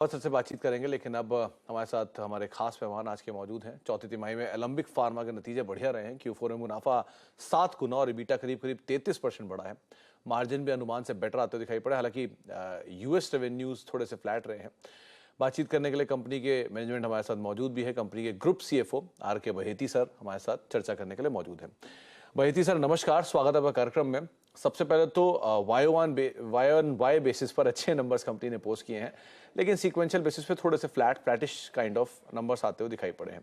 और सबसे बातचीत करेंगे, लेकिन अब हमारे साथ हमारे खास मेहमान आज के मौजूद हैं। चौथी तिमाही में एलेंबिक फार्मा के नतीजे बढ़िया रहे हैं। Q4 में मुनाफा 7 गुना और EBITDA करीब 33% बढ़ा है। मार्जिन भी अनुमान से बेटर आते हुए दिखाई पड़े, हालांकि यूएस रेवेन्यूज थोड़े से फ्लैट रहे हैं। बातचीत करने के लिए कंपनी के मैनेजमेंट हमारे साथ मौजूद भी है। कंपनी के ग्रुप CFO RK बहेती सर हमारे साथ चर्चा करने के लिए मौजूद हैं। बहेती सर नमस्कार, स्वागत है आपका कार्यक्रम में। सबसे पहले तो वाई बेसिस पर अच्छे नंबर्स कंपनी ने पोस्ट किए हैं, लेकिन सीक्वेंशियल बेसिस पे थोड़े से फ्लैटिश काइंड ऑफ नंबर्स आते हुए दिखाई पड़े हैं।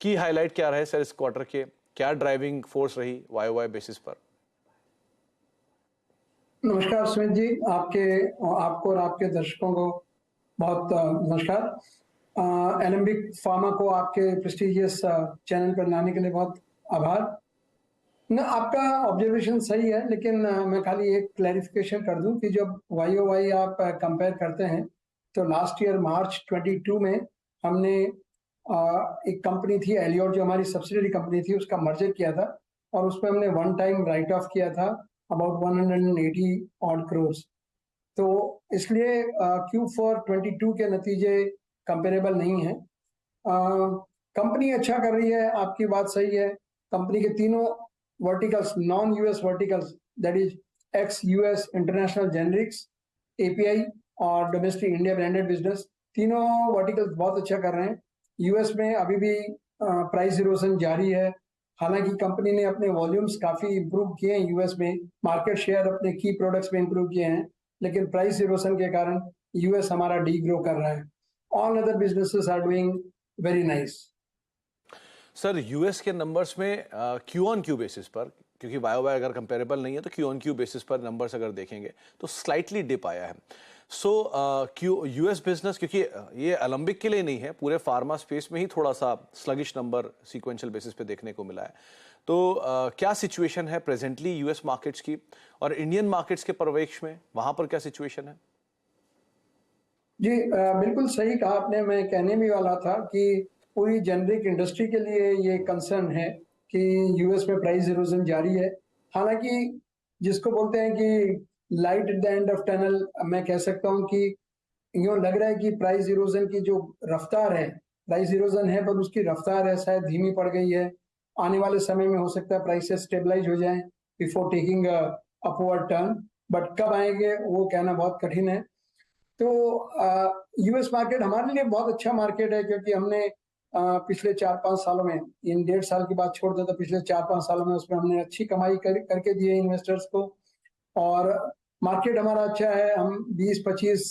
की हाईलाइट क्या रहे सर इस क्वार्टर के? क्या ड्राइविंग फोर्स रही वाई बेसिस पर? नमस्कार सुमित जी, आपको और आपके दर्शकों को बहुत नमस्कार। एलेंबिक फार्मा को आपके प्रेस्टिजियस चैनल पर लाने के लिए बहुत आभार। न आपका ऑब्जर्वेशन सही है, लेकिन मैं खाली एक क्लैरिफिकेशन कर दूं कि जब YOY आप कंपेयर करते हैं तो लास्ट ईयर मार्च 22 में हमने एक कंपनी थी एलियोर, जो हमारी सब्सिडियरी कंपनी थी, उसका मर्जर किया था और उसमें हमने वन टाइम राइट ऑफ किया था अबाउट 180 ऑड करोड़। तो इसलिए Q4 22 के नतीजे कंपेरेबल नहीं है। कंपनी अच्छा कर रही है, आपकी बात सही है। कंपनी के तीनों verticals, non US verticals, that is x US international generics, API और डोमेस्टिक इंडिया ब्रांडेड बिजनेस, तीनों वर्टिकल्स बहुत अच्छा कर रहे हैं। यूएस में अभी भी प्राइस इरोजन जारी है। हालांकि कंपनी ने अपने वॉल्यूम्स काफी इंप्रूव किए हैं यूएस में, मार्केट शेयर अपने की प्रोडक्ट्स में इंप्रूव किए हैं, लेकिन प्राइस इरोजन के कारण यूएस हमारा डी ग्रो कर रहा है। All other businesses are doing very nice. Sir US के नंबर्स में Q-on-Q बेसिस पर, क्योंकि वाई अगर कंपेरेबल नहीं है तो Q-on-Q बेसिस पर नंबर्स अगर देखेंगे तो स्लाइटली डिप आया है। सो यूएस बिजनेस, क्योंकि ये एलेंबिक के लिए नहीं है, पूरे फार्मा स्पेस में ही थोड़ा सा स्लगिश नंबर सीक्वेंशियल बेसिस पे देखने को मिला है। तो क्या सिचुएशन है प्रेजेंटली यूएस मार्केट्स की, और इंडियन मार्केट्स के परिवेश में वहां पर क्या सिचुएशन है? जी बिल्कुल सही कहा आपने। मैं कहने भी वाला था कि पूरी जेनरिक इंडस्ट्री के लिए ये कंसर्न है कि यूएस में प्राइस इरोजन जारी है। हालांकि जिसको बोलते हैं कि light at the end of tunnel, मैं कह सकता हूं कि यूं लग रहा है कि प्राइस इरोजन की जो रफ्तार है, प्राइस इरोजन है पर उसकी रफ्तार है शायद धीमी पड़ गई है। आने वाले समय में हो सकता है प्राइसेस स्टेबलाइज हो जाएं before taking upward turn, but कब आएंगे वो कहना बहुत कठिन है। तो यूएस मार्केट हमारे लिए बहुत अच्छा मार्केट है, क्योंकि हमने पिछले 4-5 सालों में, इन 1.5 साल की बात छोड़ दे तो पिछले 4-5 सालों में उसमें हमने अच्छी कमाई करके दी है इन्वेस्टर्स को। और मार्केट हमारा अच्छा है। हम 20-25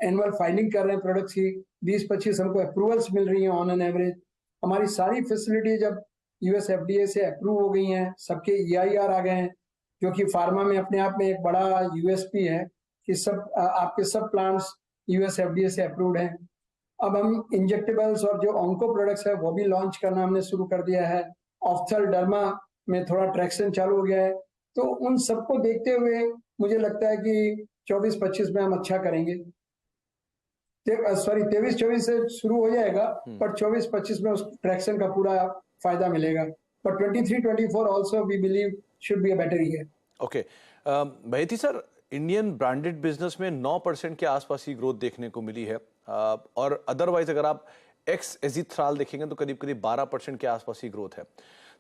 एनुअल फाइलिंग कर रहे हैं प्रोडक्ट्स की, 20-25 हमको अप्रूवल्स मिल रही हैं ऑन एन एवरेज। हमारी सारी फैसिलिटी जब यूएस FDA से अप्रूव हो गई हैं, सबके EIR आ गए हैं, जो कि फार्मा में अपने आप में एक बड़ा USP है कि आपके सब प्लांट्स यूएस FDA से अप्रूव्ड हैं। अब हम इंजेक्टेबल्स और जो ऑन्को प्रोडक्ट्स है वो भी लॉन्च करना हमने शुरू कर दिया है। ऑफ्थल डर्मा में थोड़ा ट्रैक्शन चालू हो गया है। तो उन सबको देखते हुए मुझे लगता है कि 24-25 में हम अच्छा करेंगे। सॉरी, 23-24 से शुरू हो जाएगा, पर 24-25 में उस ट्रैक्शन का पूरा फायदा मिलेगा। पर 23-24 also we believe should be a better year. Okay Baheti sir, Indian branded business में 9% के आसपास की ग्रोथ देखने को मिली है, और अदरवाइज अगर आप एक्स एजिथ्राल देखेंगे तो करीब 12% के आसपास की ग्रोथ है।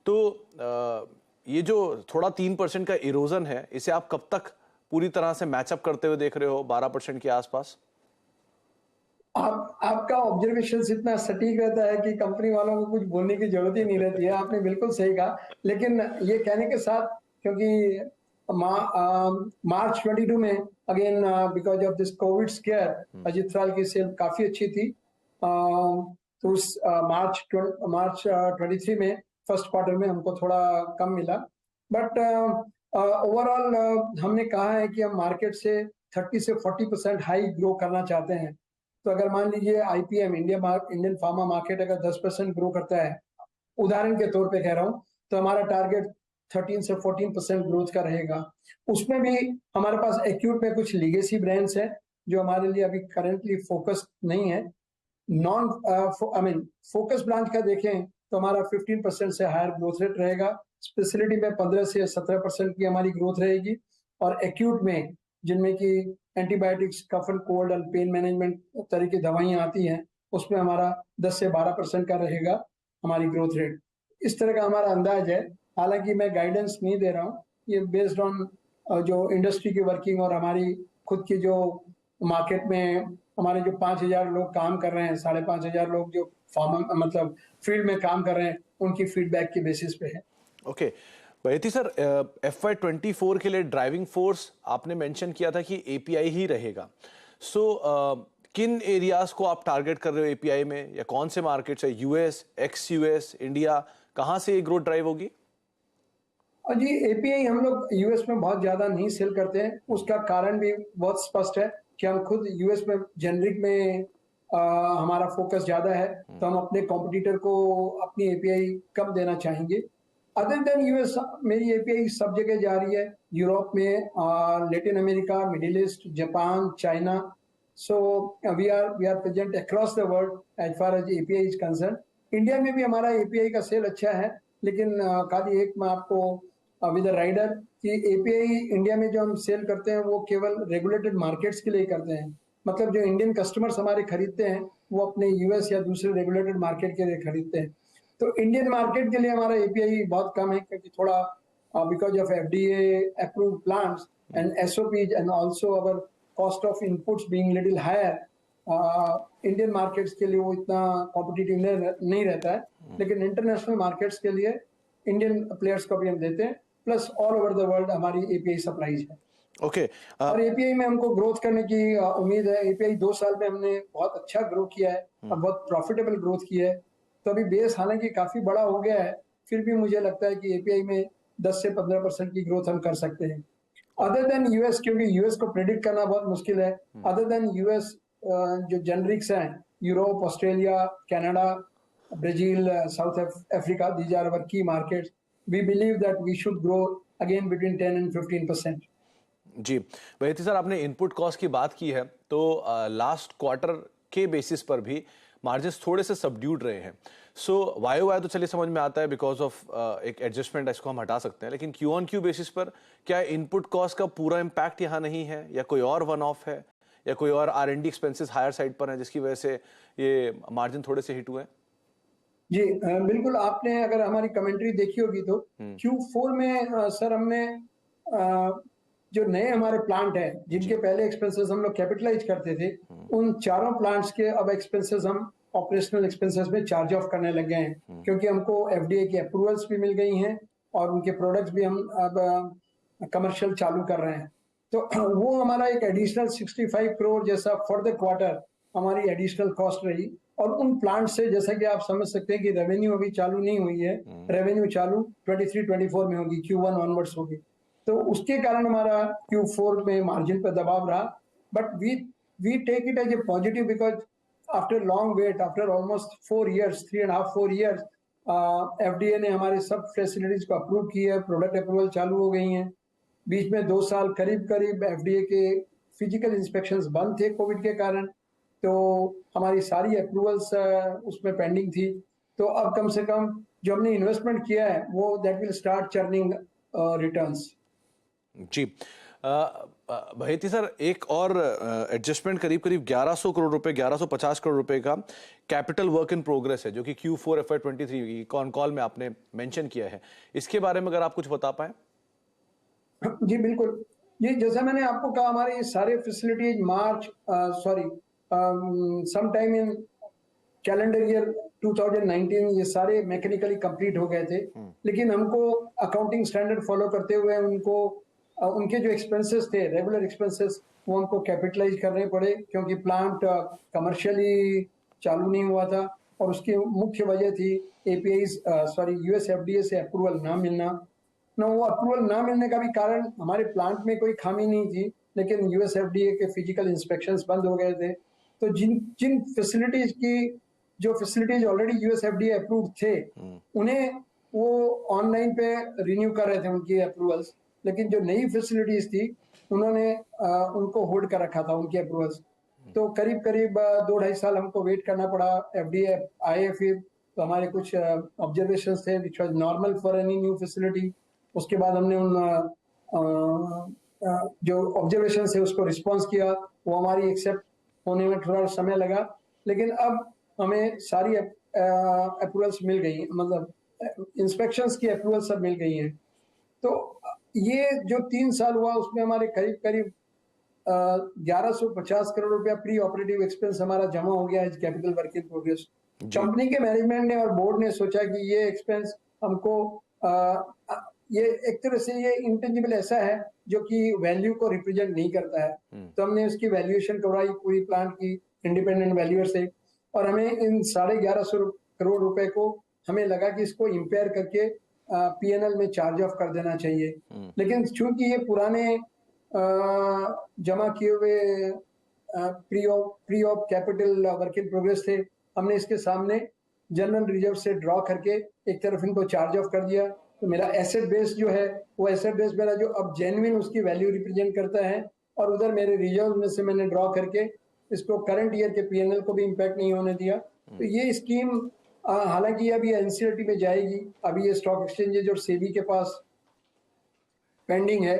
तो ये जो थोड़ा 3% का इरोजन है, इसे आप कब तक पूरी तरह से मैचअप करते हुए देख रहे हो 12% के आसपास? आपका ऑब्जर्वेशन इतना सटीक रहता है कि कंपनी वालों को कुछ बोलने की जरूरत ही नहीं रहती है। आपने बिल्कुल सही कहा। लेकिन ये कहने के साथ, क्योंकि मार्च 22 में again because of this covid scare Azithral की सेल काफी अच्छी थी। तो उस मार्च 23 में फर्स्ट क्वार्टर में हमको थोड़ा कम मिला। बट ओवरऑल हमने कहा है कि हम मार्केट से 30 से 40% हाई ग्रो करना चाहते हैं। तो अगर मान लीजिए IPM इंडियन फार्मा मार्केट अगर 10% ग्रो करता है, उदाहरण के तौर पे कह रहा हूं, तो हमारा टारगेट 13 से 14% ग्रोथ का रहेगा। उसमें भी हमारे पास एक्यूट में कुछ लीगेसी ब्रांड्स हैं जो हमारे लिए अभी करेंटली फोकस नहीं है। फोकस ब्रांच का देखें तो हमारा 15% से हायर ग्रोथ रेट रहेगा। स्पेशलिटी में 15 से 17% की हमारी ग्रोथ रहेगी, और एक्यूट में जिनमें कि antibiotics, cough and cold and pain management तरह की दवाइयाँ आती हैं, उसमें हमारा 10 से 12% का रहेगा हमारी ग्रोथ रेट। इस तरह का हमारा अंदाज है। हालांकि मैं गाइडेंस नहीं दे रहा हूँ, ये बेस्ड ऑन जो इंडस्ट्री की वर्किंग और हमारी खुद की जो मार्केट में हमारे जो 5,000 लोग काम कर रहे हैं, 5,500 लोग जो फार्म मतलब फील्ड में काम कर रहे हैं, उनकी फीडबैक के बेसिस पे है। ओके। बहेती सर, FY24 के लिए ड्राइविंग फोर्स आपने मेंशन किया था कि एपीआई ही रहेगा। सो किन एरियाज को आप टारगेट कर रहे हो एपीआई में, या कौन से मार्केट्स है, यूएस, एक्स यूएस, इंडिया, कहां से ये ग्रोथ ड्राइव होगी? और जी एपीआई हम लोग यूएस में बहुत ज्यादा नहीं सेल करते हैं। उसका कारण भी बहुत स्पष्ट है कि हम खुद यूएस में जेनरिक में हमारा फोकस ज्यादा है, तो हम अपने कॉम्पिटिटर को अपनी एपीआई कम देना चाहेंगे। अदर देन यूएस मेरी एपीआई सब जगह जा रही है, यूरोप में, Latin America, Middle East, Japan, China. So we are present across the world as far as API is concern. India में भी हमारा एपीआई का सेल अच्छा है, लेकिन खाली एक मैं आपको विद राइडर कि एपीआई इंडिया में जो हम सेल करते हैं वो केवल रेगुलेटेड मार्केट्स के लिए करते हैं। मतलब जो इंडियन कस्टमर्स हमारे खरीदते हैं वो अपने यूएस या दूसरे रेगुलेटेड मार्केट के लिए खरीदते हैं। तो इंडियन मार्केट के लिए हमारा एपीआई बहुत कम है, क्योंकि थोड़ा because of FDA approved plants and SOPs and also our cost of inputs being little higher, Indian markets के लिए वो इतना कॉम्पिटिटिव नहीं रहता है। लेकिन इंटरनेशनल मार्केट्स के लिए इंडियन प्लेयर्स को भी हम देते हैं, plus all over the world हमारी एपीआई सप्लाईज है। ओके। और एपीआई में हमको ग्रोथ करने की उम्मीद है। एपीआई 2 साल में हमने बहुत अच्छा ग्रो किया है और बहुत प्रॉफिटेबल ग्रोथ की है। तो अभी बेस हालांकि काफी बड़ा हो गया है, फिर भी मुझे लगता है कि एपीआई में 10 से 15% की ग्रोथ हम कर सकते हैं। अदर देन यूएस, क्योंकि यूएस को प्रेडिक्ट करना बहुत मुश्किल है। अदर देन यूएस जो जेनरिक्स हैं, Europe, Australia, Canada, Brazil, South Africa, these are our key markets. We believe that we should grow again between 10 and 15%। जी, बहेती सर, आपने इनपुट कॉस्ट की बात की है, तो लास्ट क्वार्टर के बेसिस पर भी मार्जिन्स थोड़े से सबड्यूड रहे हैं। सो वाई वाई तो चलिए समझ में आता है, बिकॉज ऑफ एक एडजस्टमेंट, इसको हम हटा सकते हैं, लेकिन क्यू ऑन क्यू बेसिस पर क्या इनपुट कॉस्ट का पूरा इम्पैक्ट यहाँ नहीं है, या कोई और वन ऑफ है, या कोई और R&D एक्सपेंसेस हायर साइड पर है जिसकी वजह से ये मार्जिन थोड़े से हिट हुए हैं? जी बिल्कुल, आपने अगर हमारी कमेंट्री देखी होगी तो Q4 में सर हमने जो नए हमारे प्लांट हैं, जिनके पहले एक्सपेंसेस हम लोग कैपिटलाइज करते थे, उन चारों प्लांट्स के अब एक्सपेंसेस हम ऑपरेशनल एक्सपेंसेस में चार्ज ऑफ करने लग गए हैं, क्योंकि हमको एफडीए की अप्रूवल्स भी मिल गई हैं और उनके प्रोडक्ट्स भी हम अब कमर्शियल चालू कर रहे हैं। तो वो हमारा एक एडिशनल 65 करोड़ जैसा फॉर द क्वार्टर हमारी एडिशनल कॉस्ट रही। और उन प्लांट से जैसा कि आप समझ सकते हैं कि रेवेन्यू अभी चालू नहीं हुई है, रेवेन्यू चालू 23-24 में होगी, Q1 ऑनवर्ड्स होगी। तो उसके कारण हमारा Q4 में मार्जिन पर दबाव रहा। But we take it as a positive, because after long wait, after almost 4 years, 3.5-4 years, FDA ने हमारे सब फैसिलिटीज को अप्रूव की है, प्रोडक्ट अप्रूवल चालू हो गई हैं। बीच में 2 साल करीब करीब एफडीए के फिजिकल इंस्पेक्शंस बंद थे कोविड के कारण, तो हमारी सारी अप्रूवल्स उसमें पेंडिंग थी। तो अब कम से कम जो हमने इन्वेस्टमेंट किया है वो that will start churning returns. जी। बहेती सर, एक और एडजस्टमेंट करीब करीब 1100 करोड़ रुपए, 1150 करोड़ रुपए का कैपिटल वर्क इन प्रोग्रेस है, जो कि Q4 FY23 की कॉन कॉल में आपने मेंशन किया है। इसके बारे में अगर आप कुछ बता पाए। जी बिल्कुल, ये जैसा मैंने आपको कहा, हमारे ये सारे facilities March some time in calendar year 2019 ये सारे मैकेनिकली कंप्लीट हो गए थे। लेकिन हमको अकाउंटिंग स्टैंडर्ड फॉलो करते हुए उनको उनके जो एक्सपेंसेस थे, रेगुलर एक्सपेंसेस, वो हमको कैपिटलाइज करने पड़े, क्योंकि प्लांट कमर्शियली चालू नहीं हुआ था। और उसकी मुख्य वजह थी यूएस एफडीए से अप्रूवल ना मिलना। वो अप्रूवल ना मिलने का भी कारण हमारे प्लांट में कोई खामी नहीं थी, लेकिन यूएस एफडीए के फिजिकल इंस्पेक्शंस बंद हो गए थे। तो जिन जिन फैसिलिटीज की जो facilities already US FDA approved थे, उन्हें वो ऑनलाइन पे रिन्यू कर रहे थे उनकी अप्रूवल्स। लेकिन जो नई फैसिलिटीज थी उन्होंने उनको होल्ड कर रखा था, उनकी अप्रूवल्स। तो करीब करीब 2-2.5 साल हमको वेट करना पड़ा। एफडीए आए, फिर तो हमारे कुछ ऑब्जर्वेशन थे which was normal for any new facility. उसके बाद हमने उन जो ऑब्जर्वेशन है उसको रिस्पॉन्स किया, वो हमारी एक्सेप्ट होने में थोड़ा समय लगा, लेकिन अब हमें सारी अप्रूवल्स मिल गई, मतलब इंस्पेक्शंस की अप्रूवल सब मिल गई हैं। तो ये जो 3 साल हुआ उसमें हमारे करीब करीब 1150 करोड़ रुपया प्री ऑपरेटिव एक्सपेंस हमारा जमा हो गया है कैपिटल वर्क इन प्रोग्रेस। जी। कंपनी के मैनेजमेंट ने और बोर्ड ने सोचा कि ये एक्सपेंस हमको ये एक तरह से ये इंटेंजिबल ऐसा है जो कि वैल्यू को रिप्रेजेंट नहीं करता है, तो हमने उसकी वैल्यूएशन करवाई पूरी प्लांट की इंडिपेंडेंट वैल्यूअर से, और हमें इन 1150 करोड़ रुपए को हमें लगा कि इसको इम्पेयर करके पीएनएल में चार्ज ऑफ कर देना चाहिए। लेकिन चूंकि ये पुराने जमा किए हुए pre of capital work in progress थे, हमने इसके सामने जनरल रिजर्व से ड्रॉ करके एक तरफ इनको चार्ज ऑफ कर दिया। तो मेरा एसेट बेस जो है वो एसेट बेस मेरा जो अब जेन्युइन उसकी वैल्यू रिप्रेजेंट करता है, और उधर मेरे रिजर्व में से मैंने ड्रॉ करके इसको करंट ईयर के पीएनएल को भी इम्पैक्ट नहीं होने दिया। तो ये स्कीम हालांकि अभी एनसीएलटी में जाएगी, अभी ये स्टॉक एक्सचेंजेज और सेबी के पास पेंडिंग है,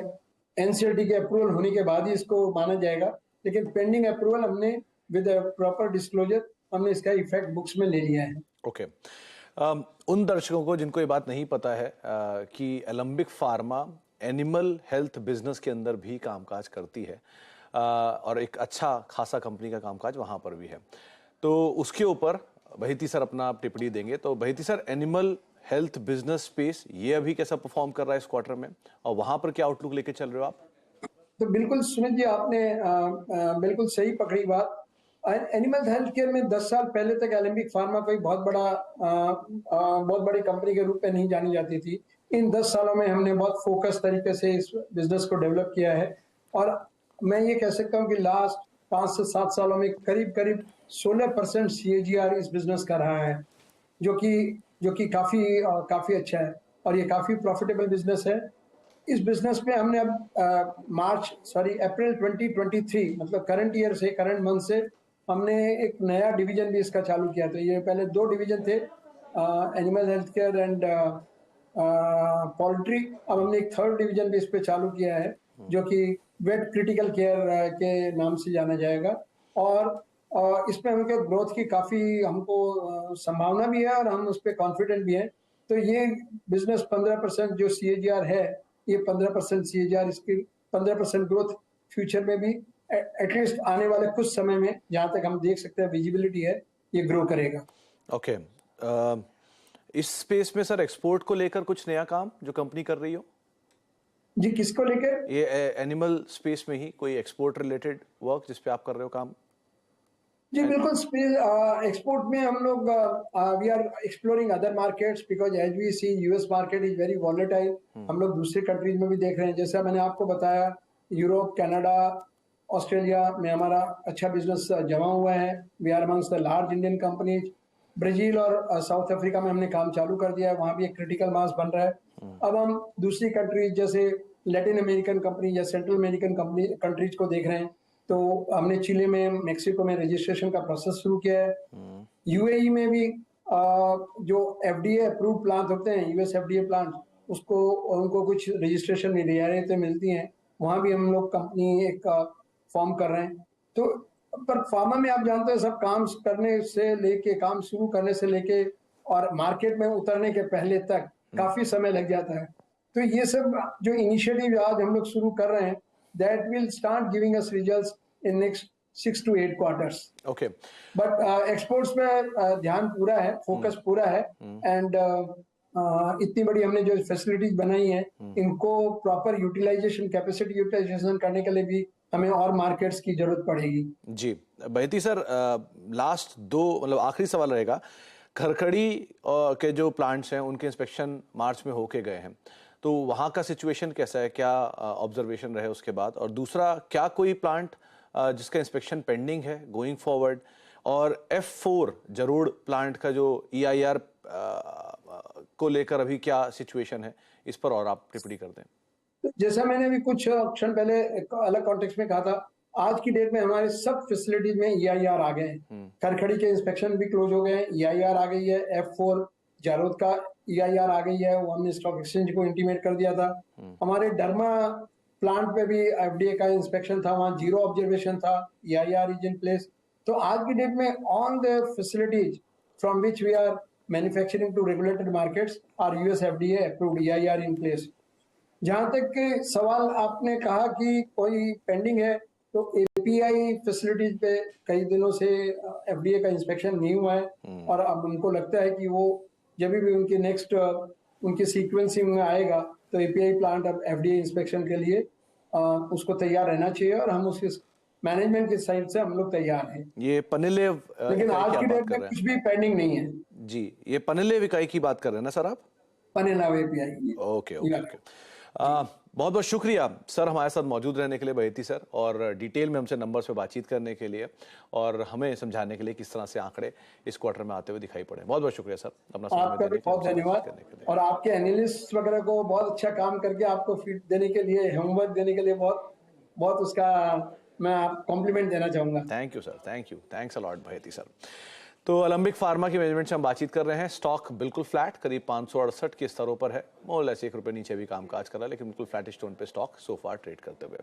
एनसीएलटी के अप्रूवल होने के बाद ही इसको माना जाएगा, लेकिन पेंडिंग अप्रूवल हमने विद प्रॉपर डिस्क्लोजर हमने इसका इफेक्ट बुक्स में ले लिया है। ओके। उन दर्शकों को जिनको ये बात नहीं पता है कि Alembic pharma animal health business के अंदर भी कामकाज करती है, और एक अच्छा खासा कंपनी का कामकाज वहां पर भी है, तो उसके ऊपर बहिती सर अपना आप टिप्पणी देंगे। तो Baheti sir, animal health business space ये अभी कैसा परफॉर्म कर रहा है इस क्वार्टर में, और वहां पर क्या आउटलुक लेके चल रहे हो आप? तो बिल्कुल सुमित जी, आपने बिल्कुल सही पकड़ी बात। एनिमल हेल्थ केयर में 10 साल पहले तक एलेम्बिक फार्मा कोई बहुत बड़ी कंपनी के रूप में नहीं जानी जाती थी। इन 10 सालों में हमने बहुत फोकस तरीके से इस बिजनेस को डेवलप किया है, और मैं ये कह सकता हूँ कि लास्ट 5 से 7 सालों में करीब करीब 16% CAGR इस बिजनेस का रहा है, जो कि काफी अच्छा है, और ये काफी प्रॉफिटेबल बिजनेस है। इस बिजनेस में हमने अब अप्रैल 2023 मतलब करंट ईयर से, करंट मंथ से हमने एक नया डिवीजन भी इसका चालू किया। तो ये पहले 2 डिवीजन थे, animal health care and poultry. अब हमने एक 3rd डिवीजन भी इस पे चालू किया है, जो कि वेट क्रिटिकल केयर के नाम से जाना जाएगा, और इसमें हमको ग्रोथ की काफी हमको संभावना भी है, और हम उस पर कॉन्फिडेंट भी हैं। तो ये बिजनेस 15% जो CAGR है, ये 15% CAGR, इसकी 15% ग्रोथ फ्यूचर में भी एटलीस्ट आने वाले कुछ समय में, जहां तक हम देख सकते हैं विजिबिलिटी है, ये ग्रो करेगा। ओके। इस स्पेस में सर एक्सपोर्ट को लेकर कुछ नया काम जो कंपनी कर रही हो? जी, किसको लेकर? ये एनिमल स्पेस में ही कोई एक्सपोर्ट रिलेटेड वर्क जिस पे आप कर रहे हो काम? जी बिल्कुल, एक्सपोर्ट में हम लोग we are exploring other markets, because as we see US market is very volatile. हम लोग दूसरे कंट्रीज में भी देख रहे हैं, जैसा मैंने आपको बताया, यूरोप, कनाडा, ऑस्ट्रेलिया में हमारा अच्छा बिजनेस जमा हुआ है। We are amongst the large Indian companies. Brazil और साउथ अफ्रीका में हमने काम चालू कर दिया है, वहां भी एक क्रिटिकल मास बन रहा है। अब हम दूसरी कंट्रीज जैसे लैटिन अमेरिकन कंपनी या सेंट्रल अमेरिकन कंट्रीज को देख रहे हैं। तो हमने चिली में, मेक्सिको में रजिस्ट्रेशन का प्रोसेस शुरू किया है। यूएई में भी जो एफडीए अप्रूव प्लांट होते हैं, यूएस एफडीए प्लांट, उसको उनको कुछ रजिस्ट्रेशन में रियायतें मिलती हैं, वहां भी हम लोग कंपनी एक फॉर्म कर रहे हैं। तो पर फार्मा में आप जानते हैं, सब काम करने से लेके, काम शुरू करने से लेके और मार्केट में उतरने के पहले तक काफी समय लग जाता है। तो ये सब जो इनिशिएटिव आज हम लोग शुरू कर रहे हैं, that will start giving us results in next 6 to 8 quarters. Okay. But exports में ध्यान पूरा है, फोकस पूरा है, एंड इतनी बड़ी हमने जो फैसिलिटीज बनाई हैं, इनको प्रॉपर यूटिलाइजेशन, कैपेसिटी यूटिलाइजेशन करने के लिए भी हमें और मार्केट्स की जरूरत पड़ेगी। जी बहती सर, लास्ट 2 मतलब आखिरी सवाल रहेगा। खरखड़ी के जो प्लांट्स हैं उनके इंस्पेक्शन मार्च में होके गए हैं, तो वहाँ का सिचुएशन कैसा है, क्या ऑब्जर्वेशन रहे उसके बाद? और दूसरा, क्या कोई प्लांट जिसका इंस्पेक्शन पेंडिंग है गोइंग फॉरवर्ड? और F4 जरूर प्लांट का जो EIR को लेकर अभी क्या सिचुएशन है, इस पर और आप टिप्पणी कर दें। जैसा मैंने अभी कुछ क्षण पहले एक अलग कॉन्टेक्स्ट में कहा था, आज की डेट में हमारे सब फैसिलिटीज में EIR आ गए हैं। खरखड़ी के इंस्पेक्शन भी क्लोज हो गए हैं, EIR आ गई है। F4 जारोद का EIR आ गई है, वो हमने स्टॉक एक्सचेंज को इंटीमेट कर दिया था। हमारे डर्मा प्लांट पे भी एफडीए का इंस्पेक्शन था, वहाँ जीरो ऑब्जर्वेशन था, EIR इज इन प्लेस। तो आज की डेट में on the facilities from which we are manufacturing to regulated markets are US FDA approved, EIR in place. जहां तक कि सवाल आपने कहा कि कोई पेंडिंग है, तो एपीआई फैसिलिटीज पे कई दिनों से एफडीए का इंस्पेक्शन नहीं हुआ है और अब उनको लगता है कि वो जब भी उनकी नेक्स्ट उनकी सीक्वेंसिंग में आएगा तो एपीआई प्लांट अब एफडीए इंस्पेक्शन के लिए उसको तैयार रहना चाहिए और हम उसके मैनेजमेंट की साइड से हम लोग तैयार हैं। ये पनिलेव लेकिन इकाई आज की की आप बात डेट कर में रहे कुछ भी पेंडिंग नहीं है। हैं जी, ये पनिलेव इकाई की बात कर रहे हैं ना सर आप? पनेलाव एपीआई। Okay okay okay. बहुत बहुत शुक्रिया सर हमारे साथ मौजूद रहने के लिए, बहेती सर, और डिटेल में हमसे नंबर्स पे बातचीत करने के लिए और हमें समझाने के लिए किस तरह से आंकड़े इस क्वार्टर में आते हुए दिखाई पड़े। बहुत बहुत शुक्रिया सर अपना समय आपका देने भी के लिए, बहुत हमसे बातचीत धन्यवाद करने के लिए। और आपके एनालिस्ट वगैरह को बहुत अच्छा काम करके आपको फीड देने के लिए, होमवर्क देने के लिए बहुत बहुत उसका मैं आप कॉम्प्लीमेंट देना चाहूंगा। Thank you sir, thank you, thanks a lot Baheti sir. तो अलंबिक फार्मा की मैनेजमेंट से हम बातचीत कर रहे हैं। स्टॉक बिल्कुल फ्लैट, करीब 568 के स्तरों पर है, मोर लेस 1 रुपये नीचे भी कामकाज कर रहा है, लेकिन बिल्कुल फ्लैटिश टोन पे स्टॉक सो फार ट्रेड करते हुए।